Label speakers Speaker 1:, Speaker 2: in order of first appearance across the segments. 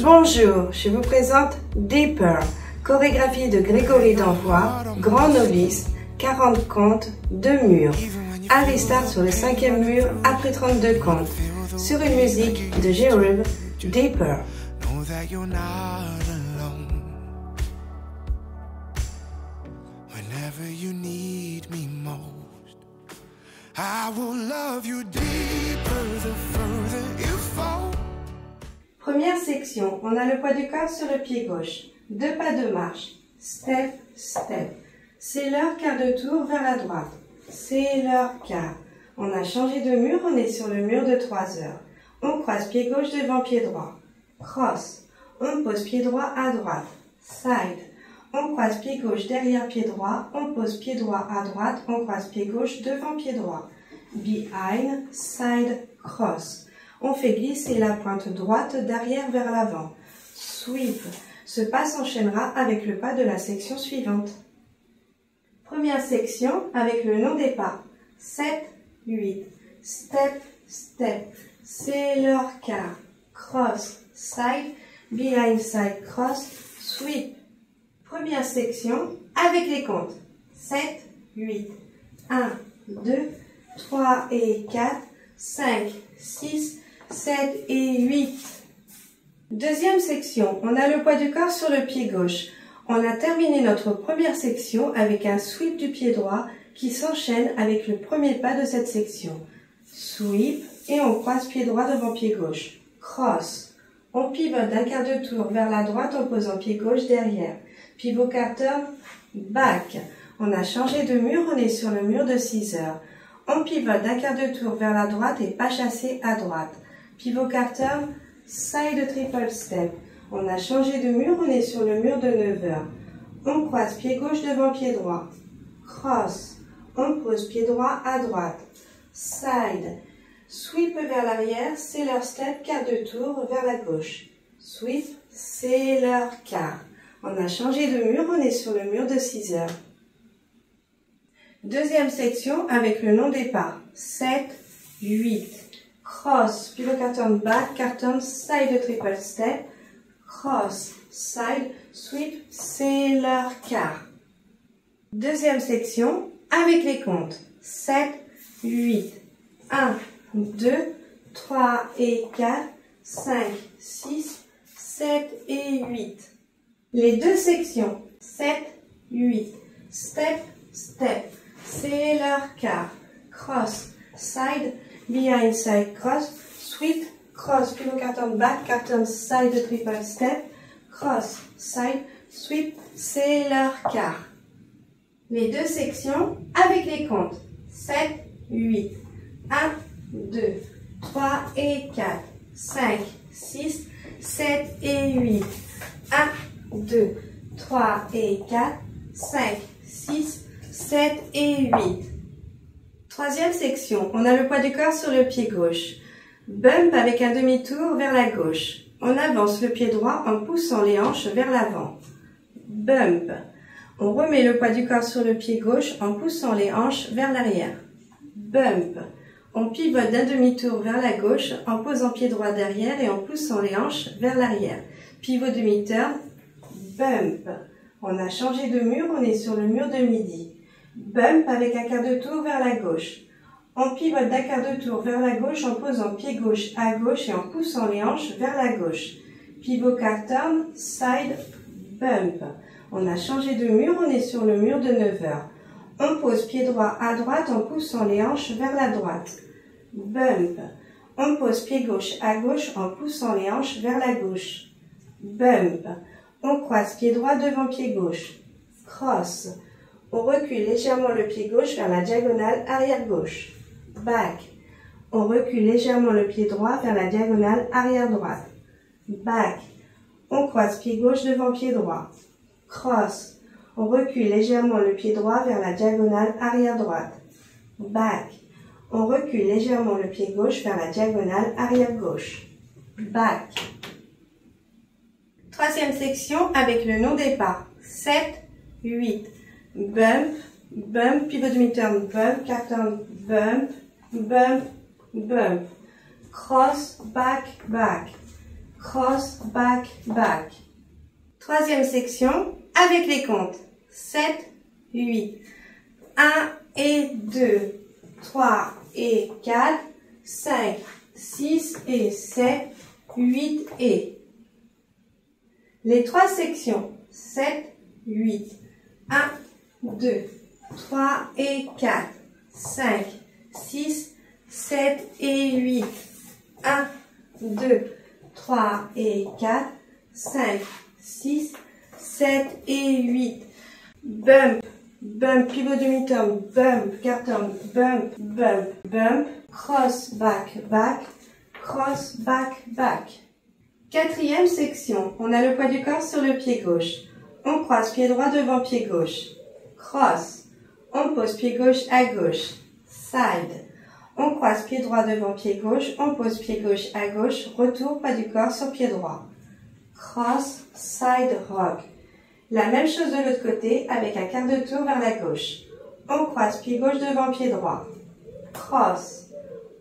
Speaker 1: Bonjour, je vous présente Deeper, chorégraphie de Grégory d'Envoi, grand novice, 40 comptes, 2 murs. Un restart sur le 5e mur après 32 comptes, sur une musique de Jérôme Deeper.
Speaker 2: Whenever you need me most, I will love you deeper the further you fall.
Speaker 1: Première section, on a le poids du corps sur le pied gauche. 2 pas de marche. Step, step. C'est leur quart de tour vers la droite. C'est leur quart. On a changé de mur, on est sur le mur de 3 heures. On croise pied gauche devant pied droit. Cross. On pose pied droit à droite. Side. On croise pied gauche derrière pied droit. On pose pied droit à droite. On croise pied gauche devant pied droit. Behind, side, cross. On fait glisser la pointe droite d'arrière vers l'avant. Sweep. Ce pas s'enchaînera avec le pas de la section suivante. Première section avec le nom des pas. 7, 8. Step, step. C'est leur quart. Cross, side, behind, side, cross, sweep. Première section avec les comptes. 7, 8. 1, 2, 3 et 4, 5, 6, 7 et 8. Deuxième section, on a le poids du corps sur le pied gauche. On a terminé notre première section avec un sweep du pied droit qui s'enchaîne avec le premier pas de cette section. Sweep et on croise pied droit devant pied gauche. Cross. On pivote d'un quart de tour vers la droite en posant pied gauche derrière. Pivot quart turn, back. On a changé de mur, on est sur le mur de 6 heures. On pivote d'un quart de tour vers la droite et pas chassé à droite. Pivot quart turn, side triple step. On a changé de mur, on est sur le mur de 9 heures. On croise pied gauche devant pied droit. Cross. On pose pied droit à droite. Side. Sweep vers l'arrière, c'est leur step, quart de tour vers la gauche. Sweep, c'est leur quart. On a changé de mur, on est sur le mur de 6 heures. Deuxième section avec le nom des pas. 7, 8. Cross, pivot quart turn back, quart turn side triple step. Cross, side, sweep, c'est leur quart. Deuxième section avec les comptes. 7, 8. 1, 2, 3 et 4, 5, 6, 7 et 8. Les deux sections. 7, 8. Step, step. C'est leur quart. Cross, side, behind, side, cross, sweep, cross, pivot quart turn back, quart turn side, triple step, cross, side, sweep, c'est leur quart. Les deux sections avec les comptes. 7, 8. 1, 2, 3 et 4, 5, 6, 7 et 8. 1, 2, 3 et 4, 5, 6, 7 et 8. Troisième section, on a le poids du corps sur le pied gauche. Bump avec un demi-tour vers la gauche. On avance le pied droit en poussant les hanches vers l'avant. Bump. On remet le poids du corps sur le pied gauche en poussant les hanches vers l'arrière. Bump. On pivote d'un demi-tour vers la gauche en posant pied droit derrière et en poussant les hanches vers l'arrière. Pivot demi-turn. Bump. On a changé de mur, on est sur le mur de midi. Bump avec un quart de tour vers la gauche. On pivote d'un quart de tour vers la gauche en posant pied gauche à gauche et en poussant les hanches vers la gauche. Pivot quart turn, side, bump. On a changé de mur, on est sur le mur de 9 heures. On pose pied droit à droite en poussant les hanches vers la droite. Bump. On pose pied gauche à gauche en poussant les hanches vers la gauche. Bump. On croise pied droit devant pied gauche. Cross. On recule légèrement le pied gauche vers la diagonale arrière gauche. Back. On recule légèrement le pied droit vers la diagonale arrière droite. Back. On croise pied gauche devant pied droit. Cross. On recule légèrement le pied droit vers la diagonale arrière droite. Back. On recule légèrement le pied gauche vers la diagonale arrière gauche. Back. Troisième section avec le nom des pas. 7, 8. Bump, bump, pivot demi-turn, bump, quart turn, bump, bump, bump. Cross, back, back. cross, back, back. Troisième section, avec les comptes. 7, 8. 1 et 2, 3 et 4, 5, 6 et 7, 8 et. Les trois sections. 7, 8. 1, 2, 3 et 4, 5, 6, 7 et 8. 1, 2, 3 et 4, 5, 6, 7 et 8. Bump, bump, pivot demi-turn, bump, quart turn, bump, bump, bump, cross, back, back, cross, back, back. Quatrième section, on a le poids du corps sur le pied gauche. On croise pied droit devant pied gauche. Cross. On pose pied gauche à gauche. Side. On croise pied droit devant pied gauche. On pose pied gauche à gauche. Retour poids du corps sur pied droit. Cross, side, rock. La même chose de l'autre côté avec un quart de tour vers la gauche. On croise pied gauche devant pied droit. Cross.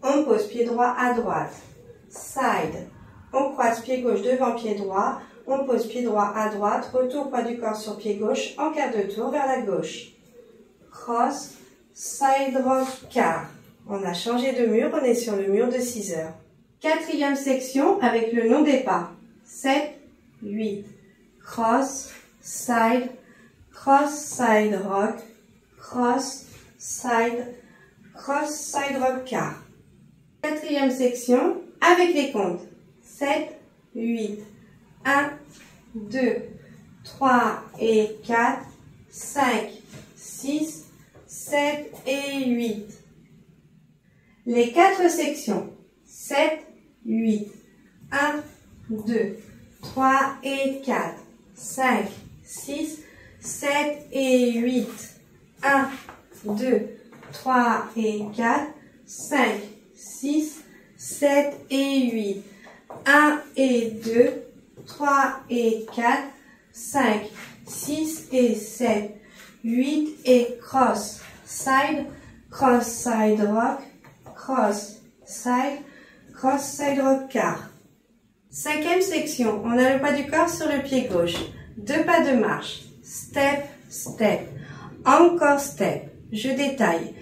Speaker 1: On pose pied droit à droite. Side. On croise pied gauche devant pied droit. On pose pied droit à droite. Retour poids du corps sur pied gauche en quart de tour vers la gauche. Cross, side rock, quart. On a changé de mur, on est sur le mur de 6 heures. Quatrième section avec le nom des pas. 7, 8. Cross, side rock, cross, side rock, quart. Quatrième section avec les comptes. 7, 8. 1, 2, 3 et 4, 5, 6, 7 et 8. Les quatre sections. 7, 8. 1, 2, 3 et 4, 5, 6, 7 et 8. 1, 2, 3 et 4, 5, 6, 7 et 8. 1 et 2, 3 et 4, 5, 6 et 7, 8 et cross, side rock, cross, side rock, quart. Cinquième section, on a le pas du corps sur le pied gauche. 2 pas de marche, step, step, encore step. Je détaille.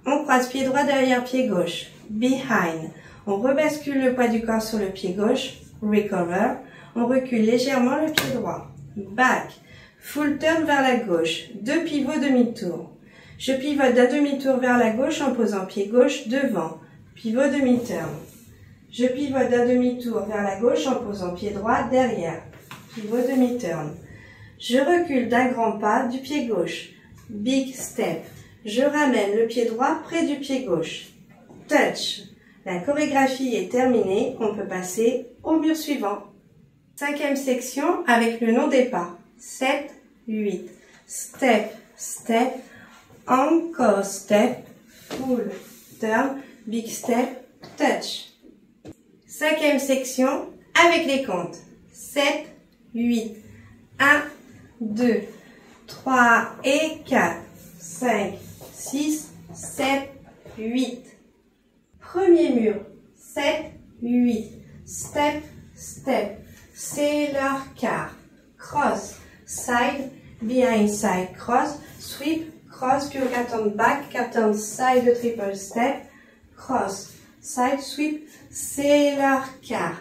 Speaker 1: On croise pied droit derrière pied gauche, behind. On rebascule le poids du corps sur le pied gauche, recover. On recule légèrement le pied droit. Back. Full turn vers la gauche. 2 pivots demi-tour. Je pivote d'un demi-tour vers la gauche en posant pied gauche devant. Pivot demi-turn. Je pivote d'un demi-tour vers la gauche en posant pied droit derrière. Pivot demi-turn. Je recule d'un grand pas du pied gauche. Big step. Je ramène le pied droit près du pied gauche. Touch. La chorégraphie est terminée. On peut passer au mur suivant. Cinquième section avec le nom des pas. 7, 8. Step, step, encore step, full turn, big step, touch. Cinquième section avec les comptes. 7, 8. 1, 2, 3 et 4, 5, 6, 7, 8. Premier mur. 7, 8. Step, step. Sailor quart, cross, side, behind side, cross, sweep, cross, pure quart turn back, quart turn side, triple step, cross, side, sweep, sailor quart,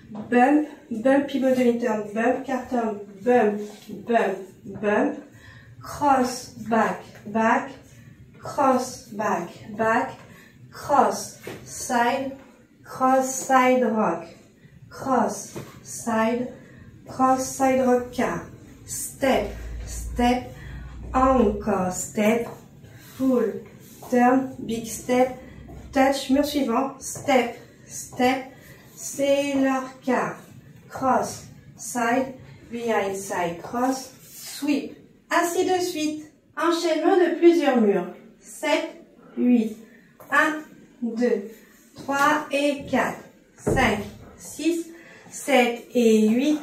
Speaker 1: bump, bump, pivot demi-turn, bump, quart turn, bump, bump, bump, cross, back, back, cross, back, back, cross, side rock. Cross, side rock, quart. Step, step, encore step, full turn, big step, touch, mur suivant, step, step, sailor quart, cross, side, behind side, cross, sweep. Ainsi de suite. Enchaînement de plusieurs murs. 7, 8, 1, 2, 3 et 4, 5, 6, 7 et 8,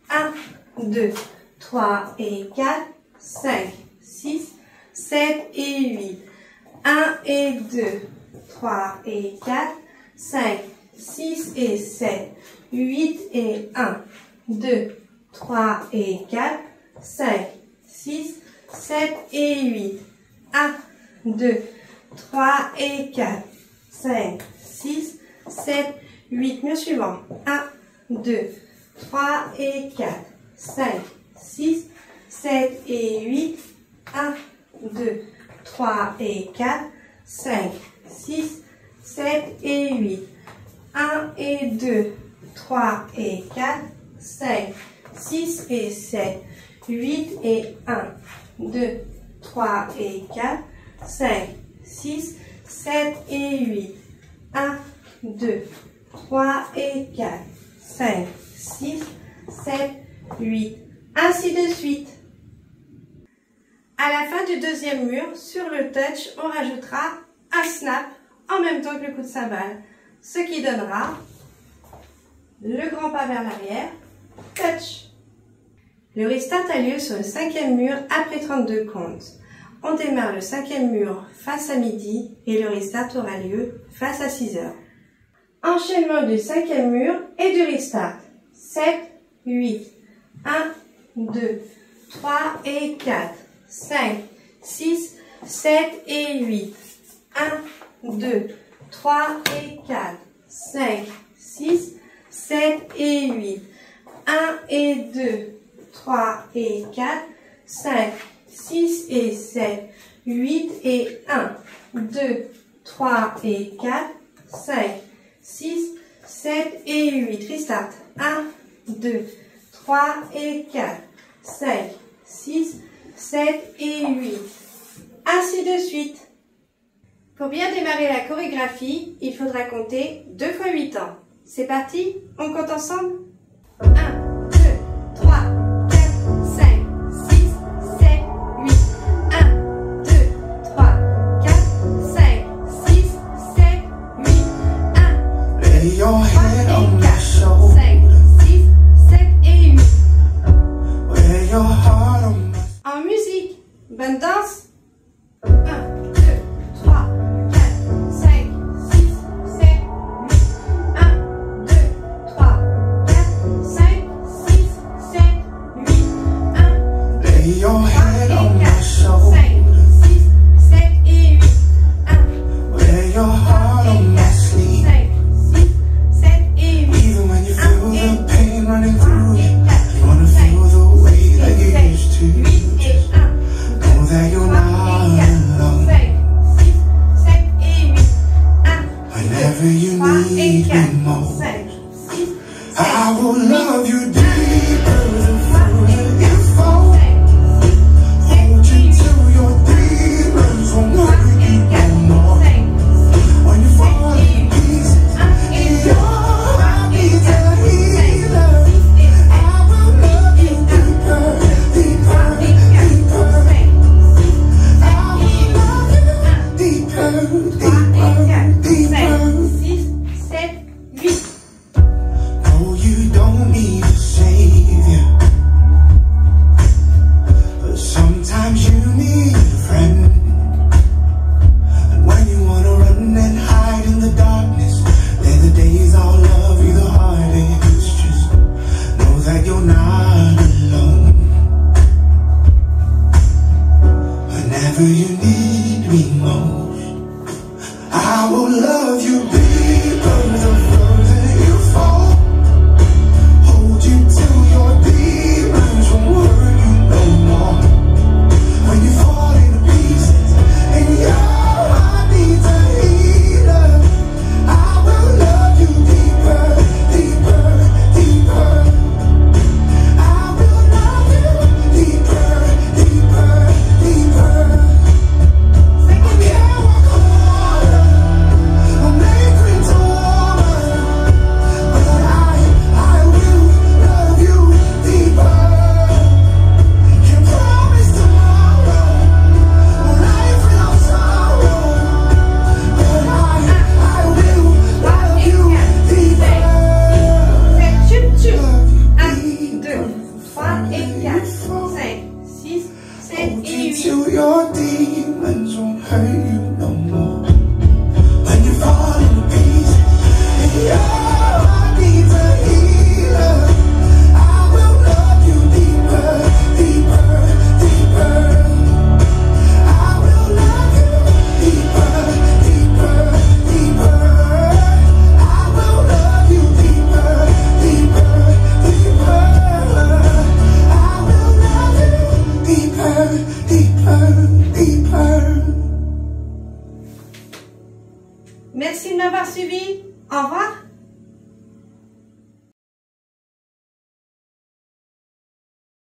Speaker 1: 1, 2, 3 et 4, 5, 6, 7 et 8, 1 et 2, 3 et 4, 5, 6 et 7, 8 et 1, 2, 3 et 4, 5, 6, 7 et 8. 1, 2, 3 et 4, 5, 6, 7, 8. Mur suivant. 1, 2, 3 et 4, 5, 6, 7 et 8. 1, 2, 3 et 4, 5, 6, 7 et 8. 1 et 2, 3 et 4, 5, 6 et 7, 8 et 1, 2, 3 et 4, 5, 6, 7 et 8. 1, 2, 3 et 4, 5, 6, 7, 8. Ainsi de suite. À la fin du deuxième mur, sur le touch, on rajoutera un snap en même temps que le coup de cymbale, ce qui donnera le grand pas vers l'arrière, touch. Le restart a lieu sur le cinquième mur après 32 comptes. On démarre le cinquième mur face à midi et le restart aura lieu face à 6 heures. Enchaînement du cinquième mur et du restart. 7, 8, 1, 2, 3 et 4, 5, 6, 7 et 8. 1, 2, 3 et 4, 5, 6, 7 et 8. 1 et 2, 3 et 4, 5, 6 et 7, 8 et 1, 2, 3 et 4, 5, 6, 7 et 8. Restart. 1, 2, 3 et 4, 5, 6, 7 et 8. Ainsi de suite. Pour bien démarrer la chorégraphie, il faudra compter 2 fois 8 ans. C'est parti, on compte ensemble. 1, 2, 3, 4, 5, 6, 7, 8. 1, 2, 3, 4, 5, 6, 7, 8. 1, 2, 3 et 4, 5, 6, 7 et 8. En musique, bonne danse. 1, 2, 3, 4, 5, 6, 7, 8. 1, 2, 3, 4, 5, 6, 7, 8. 1, 2, 3 et 4, 5, 6, 7 et 8. 1, 2, 3 et 4, 5, 6, 7 et 8. 1 et 2, 3 et 4, 5, 6, 7
Speaker 2: I will love you deeper the further you fall. Hold you till your demons won't hurt you no more. When you fall to pieces and your heart needs a healer, I will love you deeper, deeper, deeper. I will love you deeper, deeper, deeper.
Speaker 1: 6, 7, 8.
Speaker 2: No, you don't need a savior, but sometimes you need a friend. And when you wanna run and hide in the darkness, they're the days I'll love you the hardest. Just know that you're not alone. Whenever you need me most, I will love you deeper the further you fall. Hold you till your demons won't hurt you no more. When you fall into pieces and your heart needs a healer, I will love you deeper, deeper, deeper. I will love you deeper, deeper, deeper. I can't walk harder or make me taller, but I will love you deeper. Can promise tomorrow, a life without sorrow, but I will love you deeper.
Speaker 1: Faites chup-chup. 1, 2, 3 et 4, 5, 6, 7
Speaker 2: Hold
Speaker 1: et
Speaker 2: you
Speaker 1: 8.
Speaker 2: till your demons won't hurt you no more. When you fall into pieces and your heart needs a healer,
Speaker 1: Merci de m'avoir suivi. Au revoir.